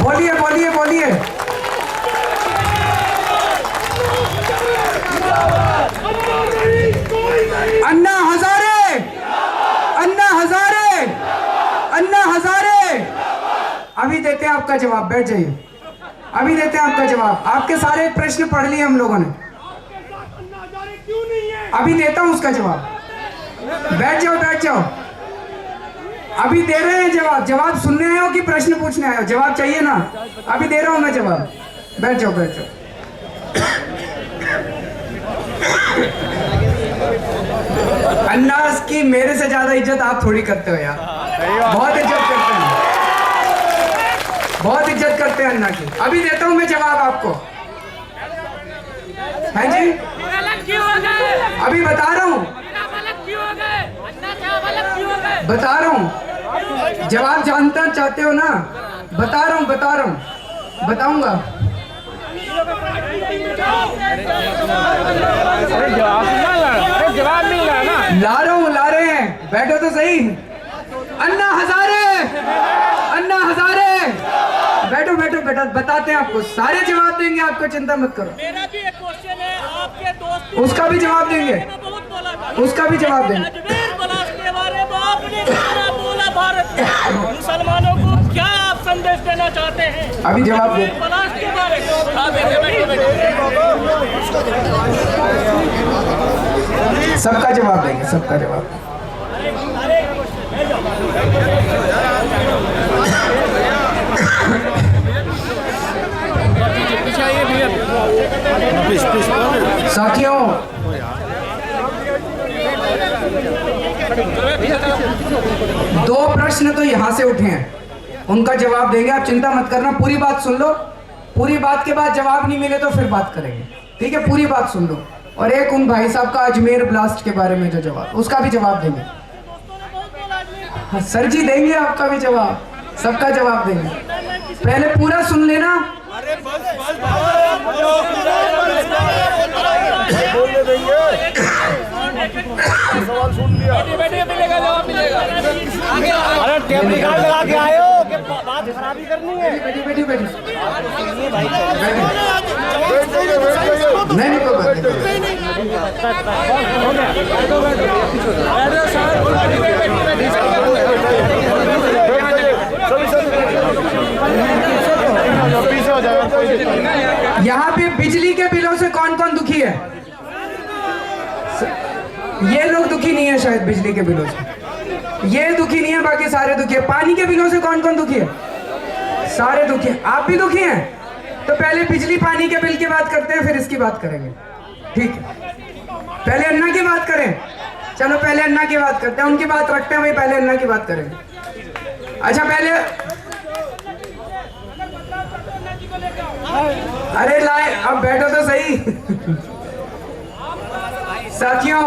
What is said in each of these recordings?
बोलिए बोलिए बोलिए। अन्ना हजारे, अन्ना हजारे, अन्ना हजारे। अभी देते हैं आपका जवाब, बैठ जाइए। अभी देते हैं आपका जवाब। आपके सारे प्रश्न पढ़ लिए हम लोगों ने, अभी देता हूं उसका जवाब। बैठ जाओ बैठ जाओ, अभी दे रहे हैं जवाब। जवाब सुनने आए हो कि प्रश्न पूछने आए हो? जवाब चाहिए ना, अभी दे रहा हूं मैं जवाब। बैठ जाओ बैठ जाओ। अन्नास की मेरे से ज्यादा इज्जत आप थोड़ी करते हो यार, बहुत इज्जत करते हैं, बहुत इज्जत करते हैं अन्ना की। अभी देता हूं मैं जवाब आपको। है जी, अभी बता रहा हूं, बता रहा हूं। जवाब जानना चाहते हो ना? बता रहा हूं, बता रहा हूं, बताऊंगा। जवाब मिल रहा है ना? ला रहा हूं, ला रहे हैं, बैठो तो सही। अन्ना हजारे, अन्ना हजारे। बैठो बैठो बेटा, बताते हैं आपको, सारे जवाब देंगे आपको, चिंता मत करो। मेरा भी एक क्वेश्चन है आपके दोस्त, उसका भी जवाब देंगे, उसका भी जवाब देंगे। अजमेर ब्लास्ट के बारे में आपने कितना बोला, भारत के मुसलमानों को क्या आप संदेश देना चाहते हैं? अभी जवाब दे। ब्लास्ट के बारे में सबका जवाब देंगे, सबका जवाब। साथियों, दो प्रश्न तो यहां से उठे हैं, उनका जवाब देंगे, आप चिंता मत करना। पूरी बात सुन लो, पूरी बात के बाद जवाब नहीं मिले तो फिर बात करेंगे, ठीक है? पूरी बात सुन लो। और एक उन भाई साहब का अजमेर ब्लास्ट के बारे में जो जवाब, उसका भी जवाब देंगे। हाँ, सर जी देंगे आपका भी जवाब, सबका जवाब देंगे। पहले पूरा सुन लेना। सवाल सुन लिया। मिलेगा, जवाब मिलेगा। अरे टेप रिकॉर्ड लगा के आए हो कि बात खराबी करनी है? बैठी बैठी बैठी। नहीं कोई बात नहीं। यहाँ पे बिजली के बिलों से कौन कौन दुखी है? ये लोग दुखी नहीं है शायद बिजली के बिलों से, ये दुखी नहीं है, बाकी सारे दुखी है। पानी के बिलों से कौन कौन दुखी है? सारे दुखी हैं। आप भी दुखी हैं? तो पहले बिजली पानी के बिल की बात करते हैं, फिर इसकी बात करेंगे, ठीक है? पहले अन्ना की बात करें, चलो पहले अन्ना की बात करते हैं, उनकी बात रखते हैं भाई, पहले अन्ना की बात करेंगे। अच्छा पहले, अरे लाए, अब बैठो तो सही। साथियों,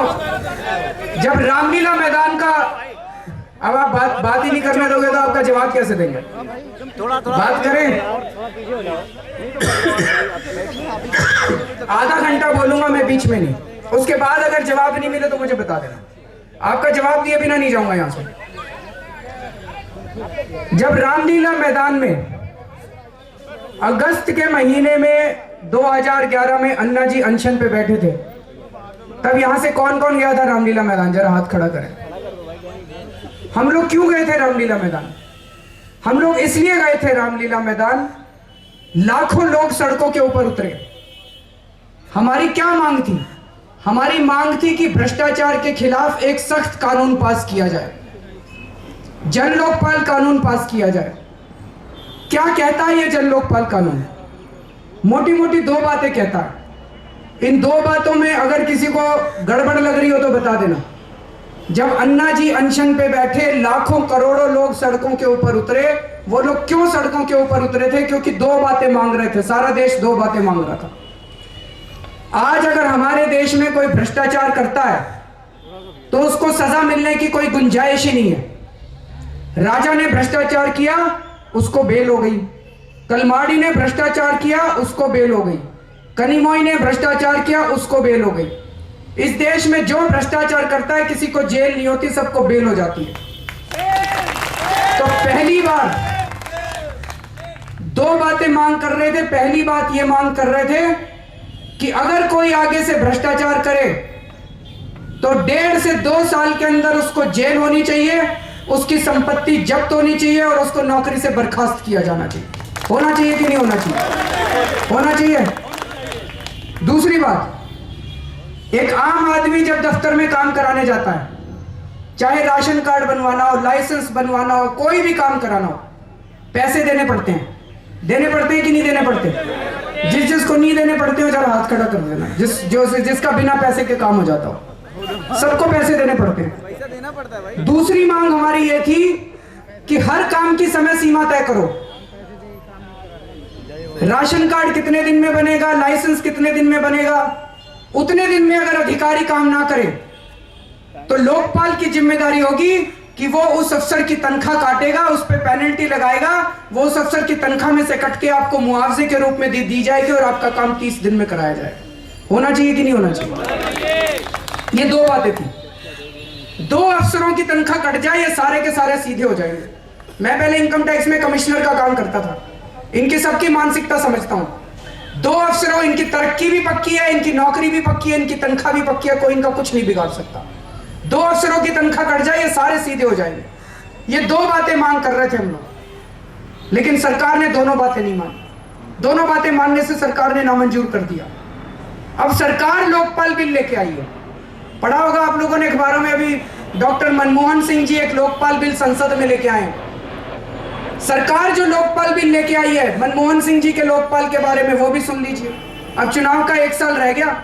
जब रामलीला मैदान का, अब आप बात ही नहीं करने दोगे तो आपका जवाब कैसे देंगे? बात करें। आधा घंटा बोलूंगा मैं, बीच में नहीं। उसके बाद अगर जवाब नहीं मिले तो मुझे बता देना, आपका जवाब दिए बिना नहीं जाऊंगा यहां से। जब रामलीला मैदान में अगस्त के महीने में 2011 में अन्ना जी अनशन पे बैठे थे, तब यहां से कौन कौन गया था रामलीला मैदान? जरा हाथ खड़ा करें। हम लोग क्यों गए थे रामलीला मैदान? हम लोग इसलिए गए थे रामलीला मैदान, लाखों लोग सड़कों के ऊपर उतरे। हमारी क्या मांग थी? हमारी मांग थी कि भ्रष्टाचार के खिलाफ एक सख्त कानून पास किया जाए, जन लोकपाल कानून पास किया जाए। क्या कहता है ये जन लोकपाल कानून? मोटी मोटी दो बातें कहता है। इन दो बातों में अगर किसी को गड़बड़ लग रही हो तो बता देना। जब अन्ना जी अनशन पे बैठे, लाखों करोड़ों लोग सड़कों के ऊपर उतरे। वो लोग क्यों सड़कों के ऊपर उतरे थे? क्योंकि दो बातें मांग रहे थे, सारा देश दो बातें मांग रहा था। आज अगर हमारे देश में कोई भ्रष्टाचार करता है तो उसको सजा मिलने की कोई गुंजाइश ही नहीं है। राजा ने भ्रष्टाचार किया, उसको बेल हो गई। कलमाड़ी ने भ्रष्टाचार किया, उसको बेल हो गई। कनिमोई ने भ्रष्टाचार किया, उसको बेल हो गई। इस देश में जो भ्रष्टाचार करता है किसी को जेल नहीं होती, सबको बेल हो जाती है। तो पहली बार दो बातें मांग कर रहे थे। पहली बात ये मांग कर रहे थे कि अगर कोई आगे से भ्रष्टाचार करे तो 1.5 से 2 साल के अंदर उसको जेल होनी चाहिए, उसकी संपत्ति जब्त होनी चाहिए और उसको नौकरी से बर्खास्त किया जाना चाहिए। होना चाहिए कि नहीं होना चाहिए? होना चाहिए। दूसरी बात, एक आम आदमी जब दफ्तर में काम कराने जाता है, चाहे राशन कार्ड बनवाना हो, लाइसेंस बनवाना हो, कोई भी काम कराना हो, पैसे देने पड़ते हैं। देने पड़ते हैं कि नहीं देने पड़ते? जिसको नहीं देने पड़ते हो जरा हाथ खड़ा कर देना, जिसका बिना पैसे के काम हो जाता हो। सबको पैसे देने पड़ते हैं, पैसा देना पड़ता है भाई। दूसरी मांग हमारी ये थी कि हर काम की समय सीमा तय करो। राशन कार्ड कितने दिन में बनेगा, लाइसेंस कितने दिन में बनेगा, उतने दिन में अगर अधिकारी काम ना करे तो लोकपाल की जिम्मेदारी होगी कि वो उस अफसर की तनख्वाह काटेगा, उस पर पेनल्टी लगाएगा, वो उस अफसर की तनख्वाह में से कट के आपको मुआवजे के रूप में दी जाएगी और आपका काम 30 दिन में कराया जाएगा। होना चाहिए कि नहीं होना चाहिए? ये दो बातें थी। 2 अफसरों की तनख्वाह कट जाए, ये सारे के सारे सीधे हो जाएंगे। मैं पहले इनकम टैक्स में कमिश्नर का काम करता था, इनकी सबकी मानसिकता समझता हूं। 2 अफसरों, इनकी तरक्की भी पक्की है, इनकी नौकरी भी पक्की है, इनकी तनख्वाह भी पक्की है, कोई इनका कुछ नहीं बिगाड़ सकता। 2 अफसरों की तनख्वाह कट जाए, ये सारे सीधे हो जाएंगे। ये 2 बातें मांग कर रहे थे हम लोग, लेकिन सरकार ने दोनों बातें नहीं मानी। दोनों बातें मानने से सरकार ने नामंजूर कर दिया। अब सरकार लोकपाल बिल लेके आई है। पढ़ा होगा आप लोगों ने अखबारों में, अभी डॉक्टर मनमोहन सिंह जी एक लोकपाल बिल संसद में लेके आए हैं। सरकार जो लोकपाल बिल लेके आई है, मनमोहन सिंह जी के लोकपाल के बारे में, वो भी सुन लीजिए। अब चुनाव का 1 साल रह गया,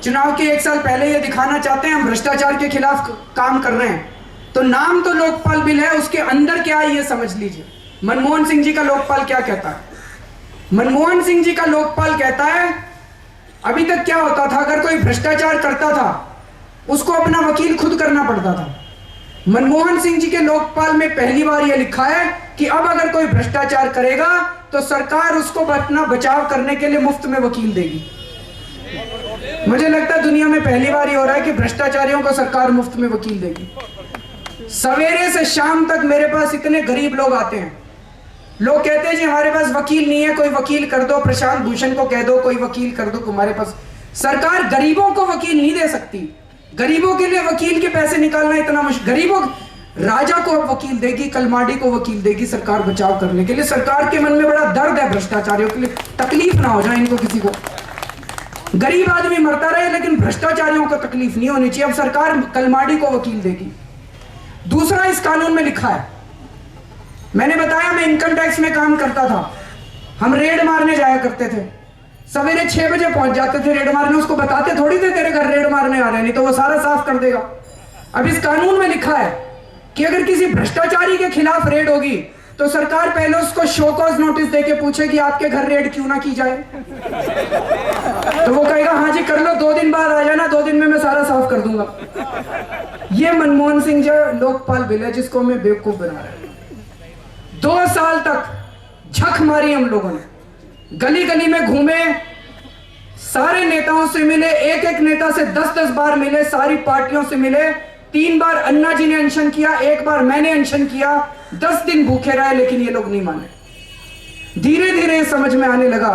चुनाव के 1 साल पहले ये दिखाना चाहते हैं हम भ्रष्टाचार के खिलाफ काम कर रहे हैं, तो नाम तो लोकपाल बिल है, उसके अंदर क्या है ये समझ लीजिए। मनमोहन सिंह जी का लोकपाल क्या कहता है? मनमोहन सिंह जी का लोकपाल कहता है, अभी तक क्या होता था, अगर कोई भ्रष्टाचार करता था उसको अपना वकील खुद करना पड़ता था। मनमोहन सिंह जी के लोकपाल में पहली बार यह लिखा है कि अब अगर कोई भ्रष्टाचार करेगा तो सरकार उसको अपना बचाव करने के लिए मुफ्त में वकील देगी। मुझे लगता है दुनिया में पहली बार ही हो रहा है कि भ्रष्टाचारियों को सरकार मुफ्त में वकील देगी। सवेरे से शाम तक मेरे पास इतने गरीब लोग आते हैं, लोग कहते हैं जी हमारे पास वकील नहीं है, कोई वकील कर दो, प्रशांत भूषण को कह दो कोई वकील कर दो हमारे पास। सरकार गरीबों को वकील नहीं दे सकती। गरीबों के लिए वकील के पैसे निकालना इतना मुश्किल। गरीबों, राजा को अब वकील देगी, कलमाडी को वकील देगी सरकार बचाव करने के लिए। सरकार के मन में बड़ा दर्द है भ्रष्टाचारियों के लिए, तकलीफ ना हो जाए इनको, किसी को गरीब आदमी मरता रहे लेकिन भ्रष्टाचारियों को तकलीफ नहीं होनी चाहिए। अब सरकार कलमाडी को वकील देगी। दूसरा इस कानून में लिखा है, मैंने बताया मैं इनकम टैक्स में काम करता था, हम रेड मारने जाया करते थे, सवेरे 6 बजे पहुंच जाते थे रेड मारने। उसको बताते थोड़ी थे तेरे घर रेड मारने आ रहे हैं, नहीं तो वो सारा साफ कर देगा। अब इस कानून में लिखा है कि अगर किसी भ्रष्टाचारी के खिलाफ रेड होगी तो सरकार पहले उसको शो कॉज नोटिस देके पूछेगी आपके घर रेड क्यों ना की जाए। तो वो कहेगा हाँ जी कर लो, 2 दिन बाद आ जाना, 2 दिन में मैं सारा साफ कर दूंगा। ये मनमोहन सिंह जो लोकपाल बिल है जिसको मैं बेवकूफ बना रहा है। 2 साल तक झक मारी हम लोगों ने, गली गली में घूमे, सारे नेताओं से मिले, एक एक नेता से 10-10 बार मिले, सारी पार्टियों से मिले। 3 बार अन्ना जी ने अनशन किया, 1 बार मैंने अनशन किया, 10 दिन भूखे रहे, लेकिन ये लोग नहीं माने। धीरे धीरे समझ में आने लगा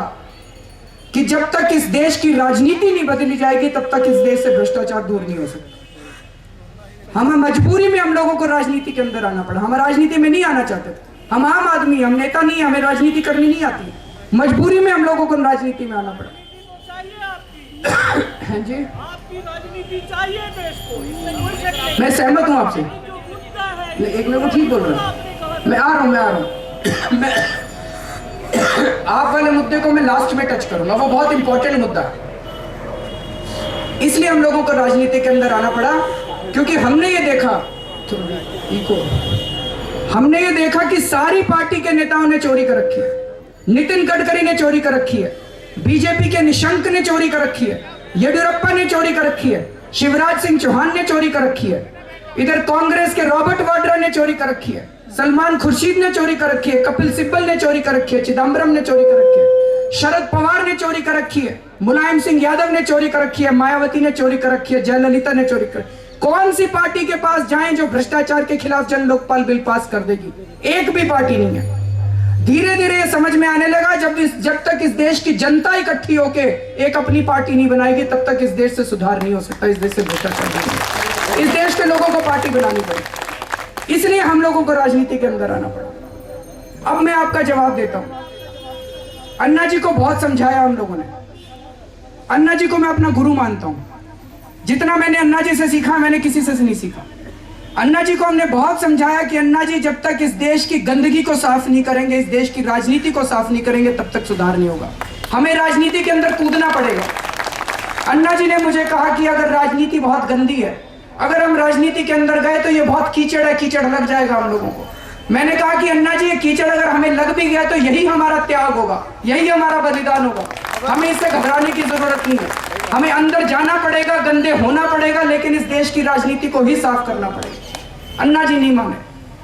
कि जब तक इस देश की राजनीति नहीं बदली जाएगी तब तक इस देश से भ्रष्टाचार दूर नहीं हो सकता। हम मजबूरी में हम लोगों को राजनीति के अंदर आना पड़ा। हम राजनीति में नहीं आना चाहते, हम आम आदमी, हम नेता नहीं, हमें राजनीति करनी नहीं आती, मजबूरी में हम लोगों को राजनीति में आना पड़ा। हाँ जी, आपकी राजनीति चाहिए देश को, इसमें कोई शक नहीं। मैं सहमत हूं आपसे, जो मुद्दा है, एक मेरे को ठीक बोल रहा हूं, मैं आ रहा हूं मैं आप वाले मुद्दे को मैं लास्ट में टच करूंगा, वो बहुत इंपॉर्टेंट मुद्दा है। इसलिए हम लोगों को राजनीति के अंदर आना पड़ा क्योंकि हमने ये देखा कि सारी पार्टी के नेताओं ने चोरी कर रखी है। नितिन गडकरी ने चोरी कर रखी है, बीजेपी के निशंक ने चोरी कर रखी है, येडियुरप्पा ने चोरी कर रखी है, शिवराज सिंह चौहान ने चोरी कर रखी है, इधर कांग्रेस के रॉबर्ट वाड्रा ने चोरी कर रखी है, सलमान खुर्शीद ने चोरी कर रखी है, कपिल सिब्बल ने चोरी कर रखी है, चिदम्बरम ने चोरी कर रखी है, शरद पवार ने चोरी कर रखी है, मुलायम सिंह यादव ने चोरी कर रखी है, मायावती ने चोरी कर रखी है, जयललिता ने चोरी कर। कौन सी पार्टी के पास जाएं जो भ्रष्टाचार के खिलाफ जन लोकपाल बिल पास कर देगी? एक भी पार्टी नहीं है। धीरे धीरे ये समझ में आने लगा जब तक इस देश की जनता इकट्ठी होके एक अपनी पार्टी नहीं बनाएगी तब तक इस देश से सुधार नहीं हो सकता, इस देश से भ्रष्टाचार नहीं हो सकता। इस देश के लोगों को पार्टी बनानी पड़ेगी, इसलिए हम लोगों को राजनीति के अंदर आना पड़ा। अब मैं आपका जवाब देता हूं। अन्ना जी को बहुत समझाया हम लोगों ने। अन्ना जी को मैं अपना गुरु मानता हूं। जितना मैंने अन्ना जी से सीखा मैंने किसी से नहीं सीखा। अन्ना जी को हमने बहुत समझाया कि अन्ना जी जब तक इस देश की गंदगी को साफ नहीं करेंगे, इस देश की राजनीति को साफ नहीं करेंगे तब तक सुधार नहीं होगा। हमें राजनीति के अंदर कूदना पड़ेगा। अन्ना जी ने मुझे कहा कि अगर राजनीति बहुत गंदी है, अगर हम राजनीति के अंदर गए तो ये बहुत कीचड़ है, कीचड़ लग जाएगा हम लोगों को। मैंने कहा कि अन्ना जी ये कीचड़ अगर हमें लग भी गया तो यही हमारा त्याग होगा, यही हमारा बलिदान होगा। हमें इससे घबराने की जरूरत नहीं है। हमें अंदर जाना पड़ेगा, गंदे होना पड़ेगा, लेकिन इस देश की राजनीति को ही साफ करना पड़ेगा। अन्ना जी नहीं माने।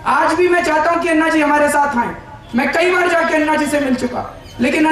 आज भी मैं चाहता हूं कि अन्ना जी हमारे साथ आए। मैं कई बार जाके अन्ना जी से मिल चुका, लेकिन